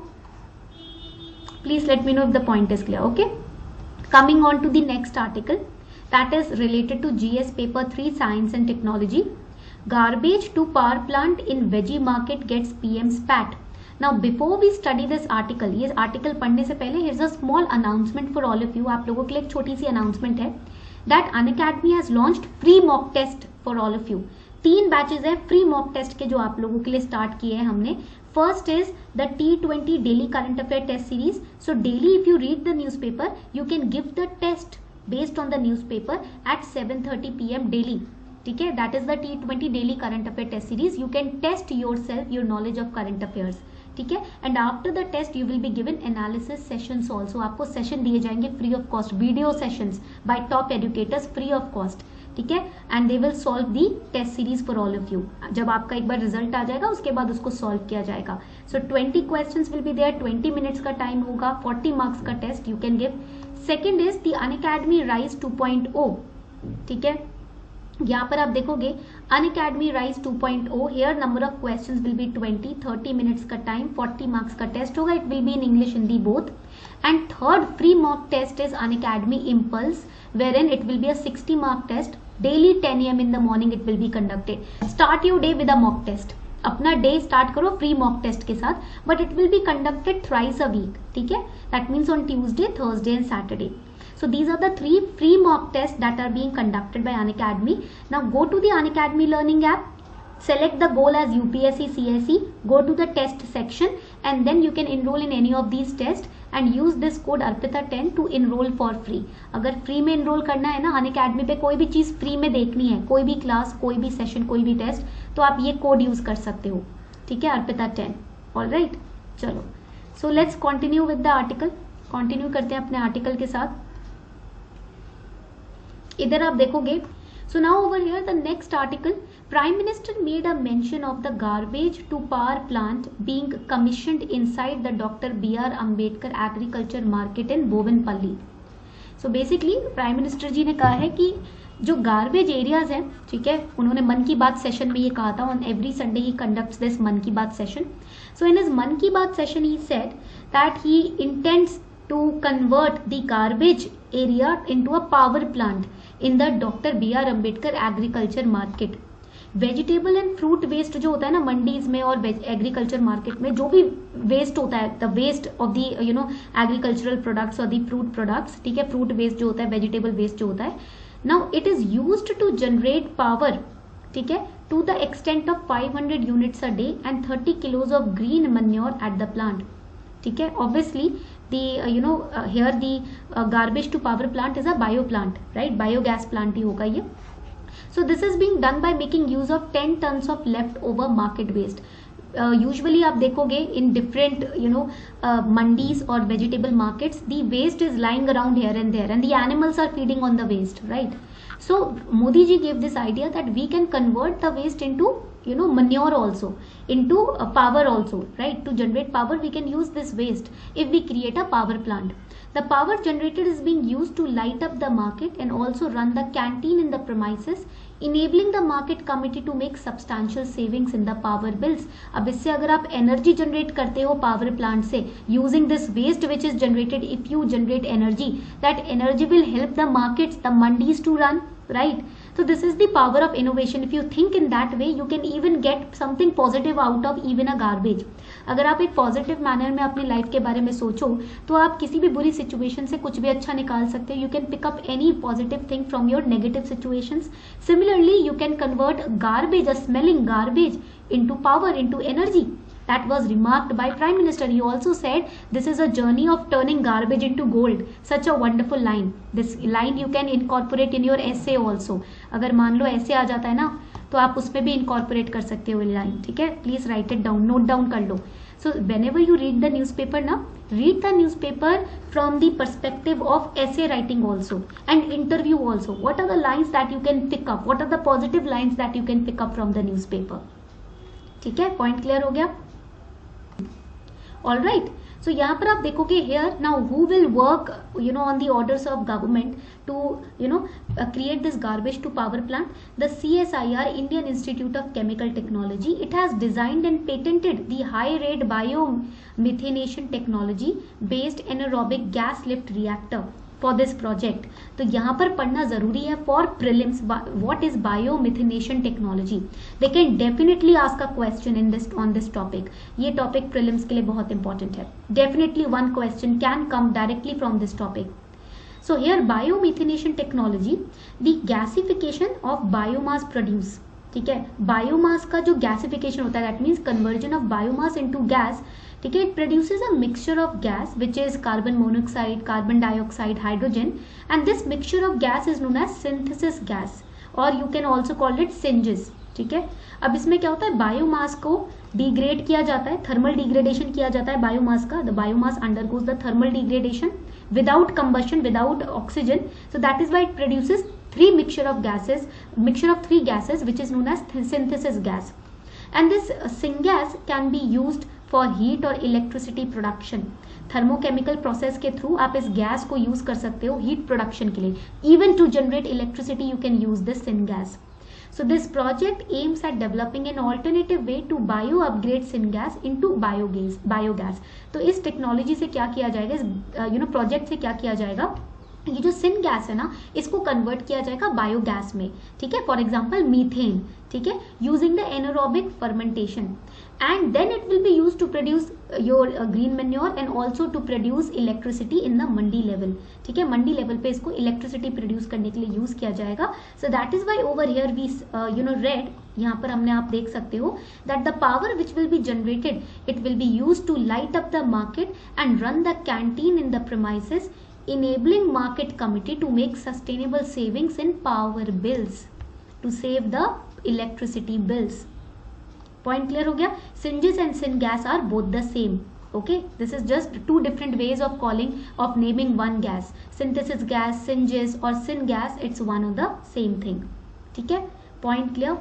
Please let me know if the point is clear। okay, coming on to the next article that is related to GS paper 3 science and technology। Garbage to power plant in veggie market gets PM spat। Now before we study this article, ये article पढ़ने से पहले here's a small announcement for all of you। आप लोगों के लिए एक छोटी सी announcement है that Unacademy has launched free mock test for all of you। 3 batches है फ्री मॉक टेस्ट के जो आप लोगों के लिए स्टार्ट किए हैं हमने। First is the T20 daily current affair test series. So daily if you read the newspaper you can give the test based on the newspaper at 7:30 PM daily. ठीक है, that is the T20 daily current affair test series. You can test yourself your knowledge of current affairs. ठीक है, and after the test you will be given analysis sessions also. आपको session दिए जाएंगे free of cost, video sessions by top educators free of cost. ठीक है, and they will solve the test series for all of you. जब आपका एक बार result आ जाएगा उसके बाद उसको सॉल्व किया जाएगा। So 20 questions will be there, 20 minutes का टाइम होगा, 40 मार्क्स का test you can give. Second is the Unacademy rise 2.0। ठीक है, यहाँ पर आप देखोगे Unacademy rise 2.0, here number of questions will be 20, 30 minutes का टाइम, 40 मार्क्स का टेस्ट होगा। It will be in English Hindi both. And third free mock test is Unacademy impulse, wherein it will be a 60 mark test daily 10 AM in the morning it will be conducted। start your day with a mock test। अपना day start करो free mock test के साथ, but it will be conducted thrice a week. ठीक है, that means on Tuesday, Thursday and Saturday. So these are the 3 free mock tests that are being conducted by Unacademy. Now go to the Unacademy learning app, select the goal as UPSC CSE, go to the test section, and then you can enroll in any of these tests and use this code Arpita10 to enroll for free. अगर free में enroll करना है ना, Unacademy पे कोई भी चीज़ free में देखनी है, कोई भी क्लास, कोई भी सेशन, कोई भी टेस्ट, तो आप ये कोड यूज कर सकते हो, ठीक है, Arpita10. ऑलराइट, चलो, so let's continue with the article. Continue करते हैं अपने आर्टिकल के साथ. इधर आप देखोगे, so now over here the next article, Prime Minister made a mention of the garbage to power plant being commissioned inside the Dr. B.R. Ambedkar Agriculture Market in Bovenpalli. So basically Prime Minister जी ने कहा है कि जो garbage areas हैं, ठीक है, उन्होंने मन की बात सेशन में ये कहा था. On every Sunday he conducts this मन की बात सेशन. सो इन हिज मन की बात session he said that he intends to convert the garbage area into a power plant in the Dr. B.R. Ambedkar Agriculture Market. Vegetable and fruit waste जो होता है ना मंडीज में और एग्रीकल्चर मार्केट में, जो भी वेस्ट होता है, the waste of the agricultural products और द फ्रूट प्रोडक्ट्स, ठीक है, फ्रूट वेस्ट जो होता है, वेजिटेबल वेस्ट जो होता है, now it is used to generate power, ठीक है, to the extent of 500 units a day and 30 kilos of green manure at the plant. ठीक है, obviously here the garbage to power plant is a bio plant, right? Biogas plant ही होगा ये. So this is being done by making use of 10 tons of leftover market waste. Usually आप देखोगे in different mandis or vegetable markets, the waste is lying around here and there and the animals are feeding on the waste, right? So Modi ji gave this idea that we can convert the waste into manure also, into power also, right? To generate power we can use this waste if we create a power plant. The power generated is being used to light up the market and also run the canteen in the premises, enabling the market committee to make substantial savings in the power bills. अब इससे अगर आप energy generate करते हो power plant से, using this waste which is generated, if you generate energy, that energy will help the markets, the mandis to run, right? So this is the power of innovation. If you think in that way, you can even get something positive out of even a garbage. अगर आप एक positive manner में अपनी life के बारे में सोचो तो आप किसी भी बुरी सिचुएशन से कुछ भी अच्छा निकाल सकते हो. You can pick up any positive thing from your negative situations. Similarly you can convert garbage, a smelling garbage, into power, into energy. That was remarked by Prime Minister. He also said this is a journey of turning garbage into gold. Such a wonderful line. This line you can incorporate in your essay also. अगर मान लो ऐसे आ जाता है ना तो आप उसमें भी incorporate कर सकते हो लाइन, ठीक है. Please right it down, note down कर लो. So whenever you read the newspaper now, read the newspaper from the perspective of essay writing also and interview also. What are the lines that you can pick up? What are the positive lines that you can pick up from the newspaper? ठीक है, point clear हो गया. All right, सो यहाँ पर आप देखोगे here now who will work on the orders of government to create this garbage to power plant. The CSIR, Indian Institute of Chemical Technology, it has designed and patented the high rate biomethanation technology based anaerobic gas lift reactor for this project. तो यहाँ पर पढ़ना जरूरी है for prelims. What is biomethanation technology? They can definitely ask a question in this on this topic. ये topic prelims के लिए बहुत important है. Definitely one question can come directly from this topic. So here biomethanation technology, the gasification of biomass produce. ठीक है, biomass का जो gasification होता है, that means conversion of biomass into gas. ठीक है, it produces a mixture of gas which is carbon monoxide, carbon dioxide, hydrogen, and this mixture of gas is known as synthesis gas or you can also call it synges. ठीक है, अब इसमें क्या होता है, biomass को degrade किया जाता है, थर्मल डिग्रेडेशन किया जाता है बायोमास का. The biomass undergoes the thermal degradation without combustion, without oxygen, so that is why it produces mixture of three gases which is known as synthesis gas. And this syngas can be used for heat or electricity production. Thermochemical process के through आप इस gas को use कर सकते हो heat production के लिए. Even to generate electricity you can use this syngas. So this project aims at developing an alternative way to bio upgrade syngas into biogas. तो इस टेक्नोलॉजी से क्या किया जाएगा, इस प्रोजेक्ट से क्या किया जाएगा, ये जो सिन गैस है ना इसको कन्वर्ट किया जाएगा बायोगैस में. ठीक है, फॉर एग्जांपल मीथेन, ठीक है, using the anaerobic fermentation, and then it will be use to produce your green manure and also to produce electricity in the mandi level. ठीक है, मंडी लेवल पे इसको इलेक्ट्रिसिटी प्रोड्यूस करने के लिए यूज किया जाएगा। So that is why over here we read, यहाँ पर हमने, आप देख सकते हो that the power which will be generated it will be use to light up the market and run the canteen in the premises, enabling market committee to make sustainable savings in power bills to save the electricity bills. Point clear हो गया? Syngas and syngas are both the same. Okay, this is just two different ways of calling, of naming one gas. Synthesis gas, syngas or syngas, it's one of the same thing. ठीक है, point clear?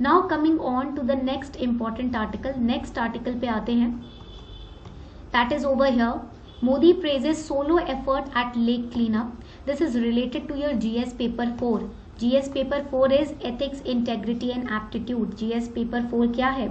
Now coming on to the next important article. Next article पे आते हैं. That is over here. Modi praises solo effort at lake cleanup. This is related to your GS paper 4. GS paper 4 is ethics, integrity and aptitude. GS paper 4 क्या है?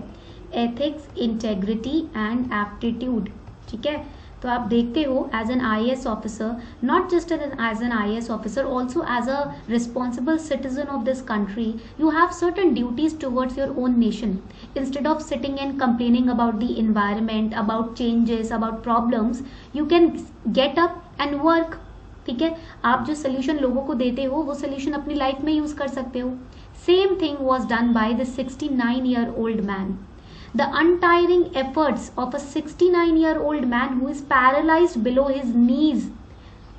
Ethics, integrity and aptitude. ठीक है, तो आप देखते हो as an IAS officer, not just as an IAS officer, also as a responsible citizen of this country, you have certain duties towards your own nation. Instead of sitting and complaining about the environment, about changes, about problems, you can get up and work. ठीक है, आप जो solution लोगों को देते हो वो solution अपनी लाइफ में यूज कर सकते हो. Same thing was done by the 69-year-old man. The untiring efforts of a 69-year-old man who is paralyzed below his knees,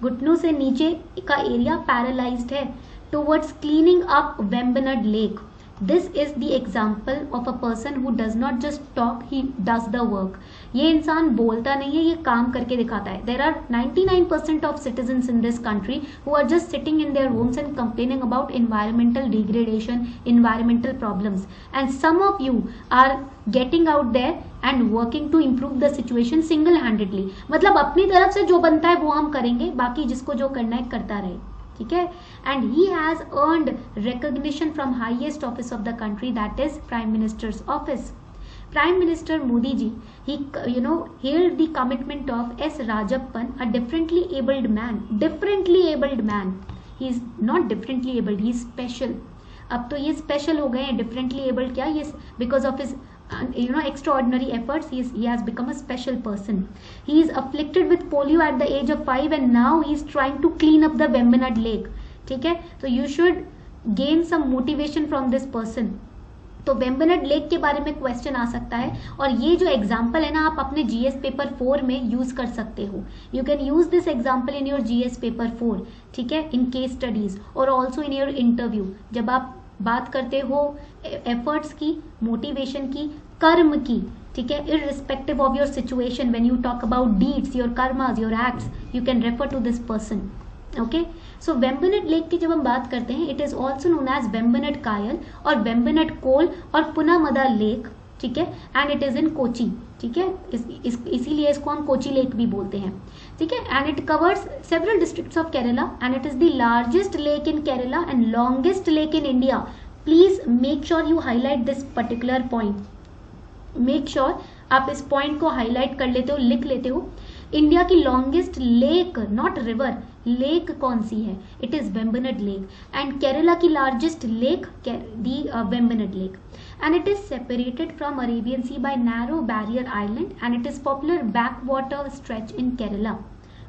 घुटनों से नीचे का एरिया पैरालाइज्ड है, towards cleaning up Vembanad Lake. This is the example of a person who does not just talk, he does the work. ये इंसान बोलता नहीं है, ये काम करके दिखाता है. There are 99% of citizens in this country who are just sitting in their homes and complaining about environmental degradation, environmental problems. And some of you are getting out there and working to improve the situation single-handedly. मतलब अपनी तरफ से जो बनता है वो हम करेंगे, बाकी जिसको जो करना है करता रहे. ठीक है, and he has earned recognition from highest office of the country, that is Prime Minister's office. Prime Minister Modi ji, he hailed the commitment of S. Rajappan, a differently abled man. Differently abled man. He is not differently abled, he is special. अब तो ये special हो गए हैं. Differently abled क्या? Yes, because of his extraordinary efforts, he has become a special person. He is afflicted with polio at the age of 5 and now he is trying to clean up the Vembanad Lake. ठीक है, तो you should gain some motivation from this person. तो वेम्बनड lake के बारे में question आ सकता है, और ये जो एग्जाम्पल है ना, आप अपने GS पेपर 4 में यूज कर सकते हो. You can use this example in your GS paper 4. ठीक है, इन केस स्टडीज और ऑल्सो इन योर इंटरव्यू. जब आप बात करते हो एफर्ट्स की, मोटिवेशन की, कर्म की, ठीक है, irrespective of your situation, when you talk about deeds, your karmas, your acts, you can refer to this person. Okay, so Vembanad Lake की जब हम बात करते हैं, it is also known as Vembanad Kayal और Vembanad Kol और Punamada Lake. ठीक है, and it is in Kochi. ठीक है, इसीलिए इसको हम कोची लेक भी बोलते हैं. ठीक है, and it covers several districts of Kerala and it is the largest lake in Kerala and longest lake in India. Please make sure you highlight this particular point. Make sure आप इस point को highlight कर लेते हो, लिख लेते हो. India की longest lake, not river, lake कौन सी है? It is Vembanad lake. And Kerala की largest lake the Vembanad lake. And it is separated from Arabian Sea by narrow barrier island and it is popular backwater stretch in Kerala.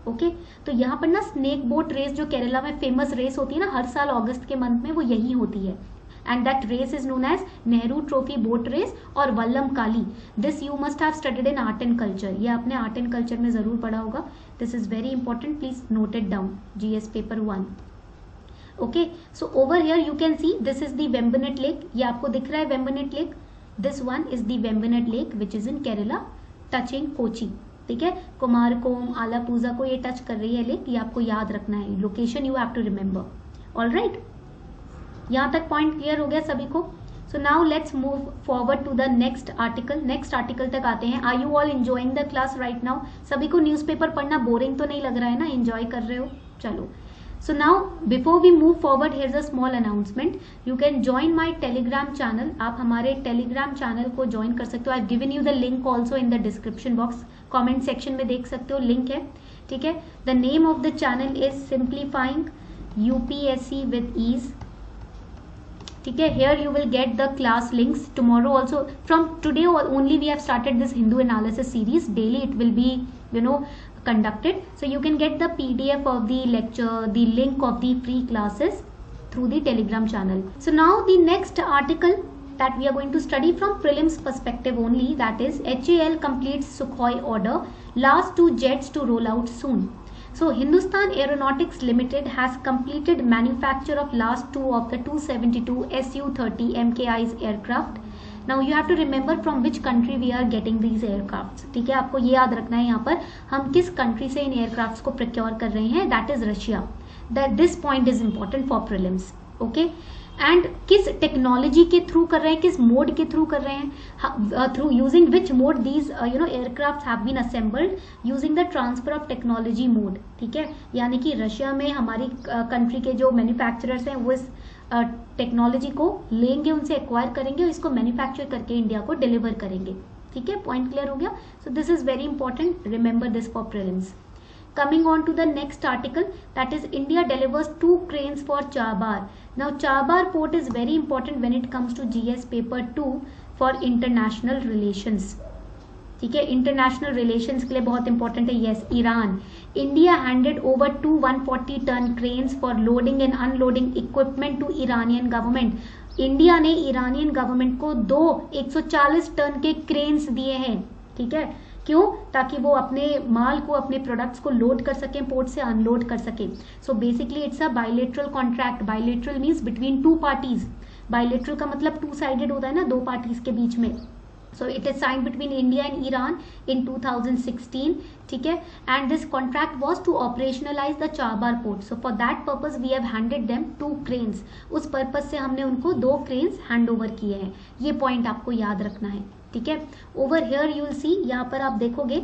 Okay, तो यहाँ पर ना snake boat race जो केरला में famous race होती है ना हर साल अगस्त के मंथ में, वो यही होती है. And that race is known as Nehru Trophy Boat Race और वल्लम काली. This you must have studied in art and culture. ये आपने art and culture में जरूर पढ़ा होगा. This is very important. Please note it down. GS paper 1. Okay, so over here you can see this is the Vembanad Lake. ये आपको दिख रहा है Vembanad Lake. This one is the Vembanad Lake which is in Kerala, touching Kochi. ठीक है, कुमारकोम, आलापूजा को ये touch कर रही है लेक. ये आपको याद रखना है. Location you have to remember. All right, यहाँ तक पॉइंट क्लियर हो गया सभी को. So now let's move forward to the next article. Next article तक आते हैं. Are you all enjoying the class right now? सभी को न्यूज़पेपर पढ़ना बोरिंग तो नहीं लग रहा है ना? एंजॉय कर रहे हो? चलो. So now before we move forward, here's a small announcement. You can join my Telegram channel. आप हमारे Telegram channel को join कर सकते हो. I've given you the link also in the description box. Comment section में देख सकते हो, link है. ठीक है. The name of the channel is Simplifying UPSC with Ease. ठीक है. Here you will get the class links tomorrow also. From today only we have started this Hindu analysis series. Daily it will be conducted. So you can get the PDF of the lecture, the link of the free classes through the Telegram channel. So now the next article that we are going to study from prelims perspective only, that is HAL completes Sukhoi order, last 2 jets to roll out soon. So Hindustan Aeronautics Limited has completed manufacture of last 2 of the 272 Su-30 MKI's aircraft. Now you have to remember from which country we are getting these aircrafts. ठीक है, आपको ये याद रखना है यहाँ पर हम किस कंट्री से इन एयरक्राफ्ट्स को प्रोक्योर कर रहे हैं. That is Russia. That this point is important for prelims. Okay. And किस टेक्नोलॉजी के थ्रू कर रहे हैं, किस मोड के थ्रू कर रहे हैं, through using which mode these aircraft have been assembled using the transfer of technology mode. ठीक है, यानी कि रशिया में हमारी कंट्री के जो मैन्युफैक्चरर्स हैं वो इस टेक्नोलॉजी को लेंगे, उनसे एक्वायर करेंगे और इसको मैन्युफैक्चर करके इंडिया को डिलीवर करेंगे. ठीक है, पॉइंट क्लियर हो गया. सो this is very important, remember this for prelims. Coming on to the next article, that is India delivers 2 cranes for Chabar. Now Chabar port is very important when it comes to GS paper 2 for international relations. ठीक है, international relations के लिए बहुत important है. Yes, Iran. India handed over 2 140 ton cranes for loading and unloading equipment to Iranian government. India ने Iranian government को 2 140 ton के cranes दिए हैं. ठीक है, क्यों? ताकि वो अपने माल को, अपने प्रोडक्ट्स को लोड कर सके, पोर्ट से अनलोड कर सके. So basically it's a bilateral contract. Bilateral means between 2 parties. Bilateral का मतलब 2 साइडेड होता है ना, 2 पार्टीज के बीच में. So it is signed between India and Iran in 2016. ठीक है, and this contract was to operationalize the Chabar port. So for that purpose we have handed them 2 cranes. उस पर्पज से हमने उनको 2 cranes हैंड ओवर किए हैं. ये point आपको याद रखना है. ठीक है, over here you will see, यहाँ पर आप देखोगे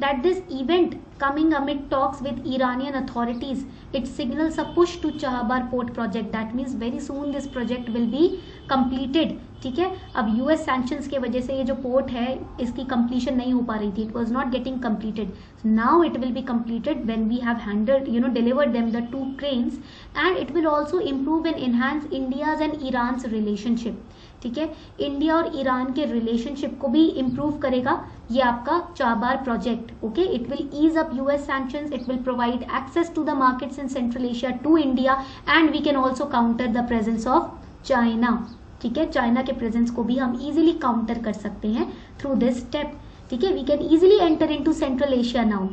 that this event coming amid talks with Iranian authorities, it signals a push to Chabahar port project. That means very soon this project will be completed. ठीक है, अब US sanctions के वजह से ये जो पोर्ट है इसकी कंप्लीशन नहीं हो पा रही थी. It was not getting completed. Now it will be completed when we have handled delivered them the 2 cranes, and it will also improve and enhance India's and Iran's relationship. ठीक है, India और Iran के relationship को भी improve करेगा ये आपका Chabahar project. Okay, it will ease up US sanctions, it will provide access to the markets in Central Asia to India, and we can also counter the presence of China. ठीक है, China के presence को भी हम easily counter कर सकते हैं through this step. ठीक है, we can easily enter into Central Asia now.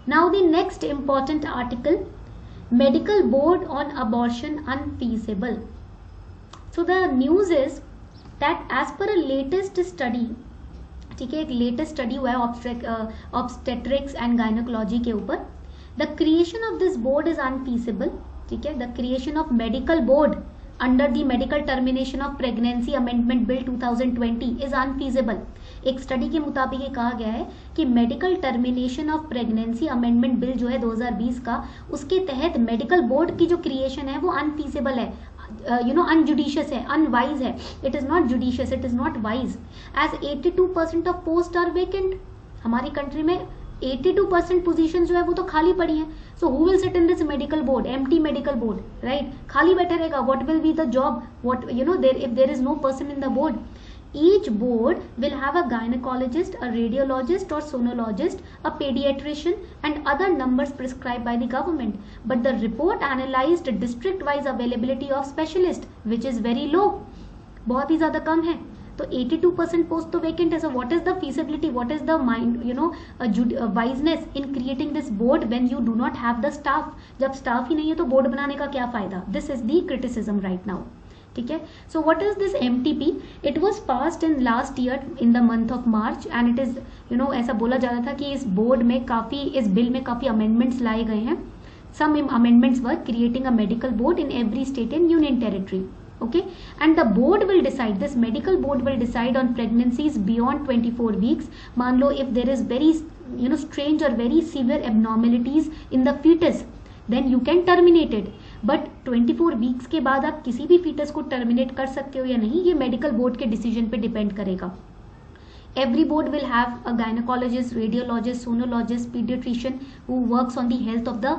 Now the next important article, medical board on abortion unfeasible. So the news is that as per a latest study, ठीक है, एक latest study हुआ है obstetrics and gynaecology के ऊपर, the creation of this board is unfeasible. ठीक है, the creation of medical board under the medical termination of pregnancy amendment bill 2020 is unfeasible. एक स्टडी के मुताबिक ये कहा गया है कि medical termination of pregnancy amendment bill जो है 2020 का, उसके तहत मेडिकल बोर्ड की जो क्रिएशन है वो अनफीजिबल है, unjudicious है, unwise है. It is not judicious, it is not wise, as 82% of posts are vacant. हमारी कंट्री में 82% पोजीशन जो है वो तो खाली पड़ी हैं. So who will sit in this medical board? Empty medical board, right? खाली बैठा रहेगा. What will be the job? What if there is no person in the board? Each board will have a gynecologist, a radiologist or sonologist, a pediatrician and other numbers prescribed by the government. But the report analyzed district-wise availability of specialist, which is very low. बहुत ही ज़्यादा कम है. तो 82% post तो vacant है. सो what is the feasibility, what is the mind वाइजनेस in creating this board when you do not have the staff. जब staff ही नहीं है तो बोर्ड बनाने का क्या फायदा. This is the criticism right now. ठीक है, सो what is this MTP? It was passed in last year in the month of March, and it is ऐसा बोला जा रहा था कि इस बोर्ड में काफी, इस बिल में काफी अमेंडमेंट्स लाए गए हैं. Some amendments were creating a medical board in every state and union territory. Okay, and the board will decide, this medical board will decide on pregnancies beyond 24 weeks. मान लो if there is very strange or very severe abnormalities in the fetus, then you can terminate it. But 24 weeks के बाद आप किसी भी fetus को terminate कर सकते हो या नहीं, ये medical board के decision पे depend करेगा. Every board will have a gynecologist, radiologist, sonologist, pediatrician who works on the health of the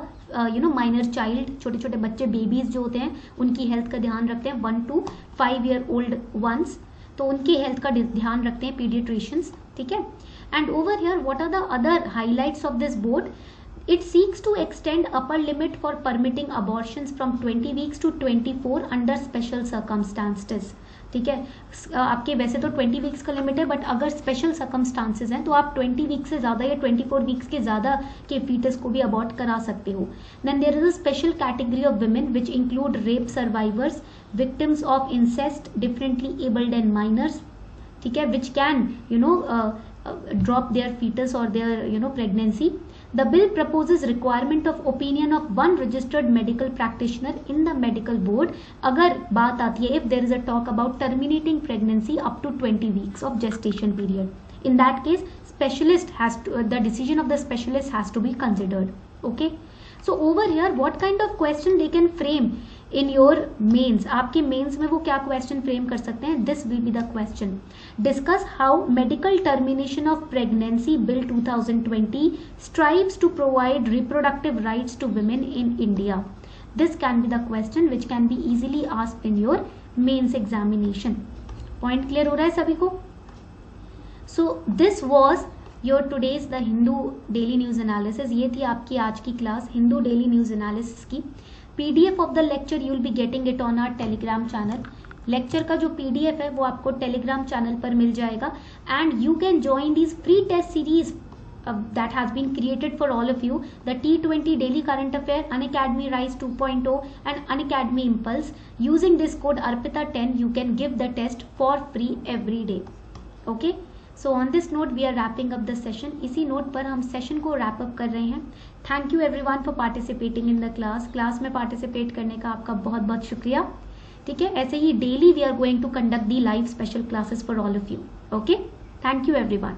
minor child. छोटे छोटे बच्चे, बेबीज जो होते हैं, उनकी हेल्थ का ध्यान रखते हैं 1 to 5 ईयर ओल्ड वंस, तो उनकी हेल्थ का ध्यान रखते हैं पीडियाट्रिशियंस, ठीक है। And over here what are the other highlights of this board? It seeks to extend upper limit for permitting abortions from 20 weeks to 24 under special circumstances, ठीक है। आपके वैसे तो 20 वीक्स का लिमिट है, बट अगर स्पेशल सर्कमस्टांसेस हैं तो आप 20 वीक्स से ज़्यादा या 24 वीक्स के ज़्यादा के फीटस को भी अबॉर्ट करा सकते हो। Then there is a special category of women which include rape survivors, victims of incest, differently abled and minors, ठीक है, which can drop their fetus or their pregnancy. The bill proposes requirement of opinion of one registered medical practitioner in the medical board अगर बात आती है if there is a talk about terminating pregnancy up to 20 weeks of gestation period. In that case, the decision of the specialist has to be considered. Okay. So over here, what kind of question they can frame in your mains? आपके mains में वो क्या question frame कर सकते हैं? This will be the question. Discuss how medical termination of pregnancy bill 2020 strives to provide reproductive rights to women in India. This can be the question which can be easily asked in your mains examination. Point clear हो रहा है सभी को? So this was your today's the Hindu daily news analysis. ये थी आपकी आज की class Hindu daily news analysis की. PDF of the lecture you will be getting it on our Telegram channel. Lecture का जो पीडीएफ है वो आपको टेलीग्राम चैनल पर मिल जाएगा. And you can join this free test series that has been created for all of you, the T20 Daily Current Affair, Unacademy Rise 2.0 and Unacademy Impulse. Using this code ARPITA10 you can give the test for free every day. Okay, so on this note we are wrapping up the session. इसी नोट पर हम session को wrap up कर रहे हैं. Thank you everyone for participating in the class में participate करने का आपका बहुत बहुत शुक्रिया. ठीक है, ऐसे ही daily we are going to conduct the live special classes for all of you. Okay, thank you everyone.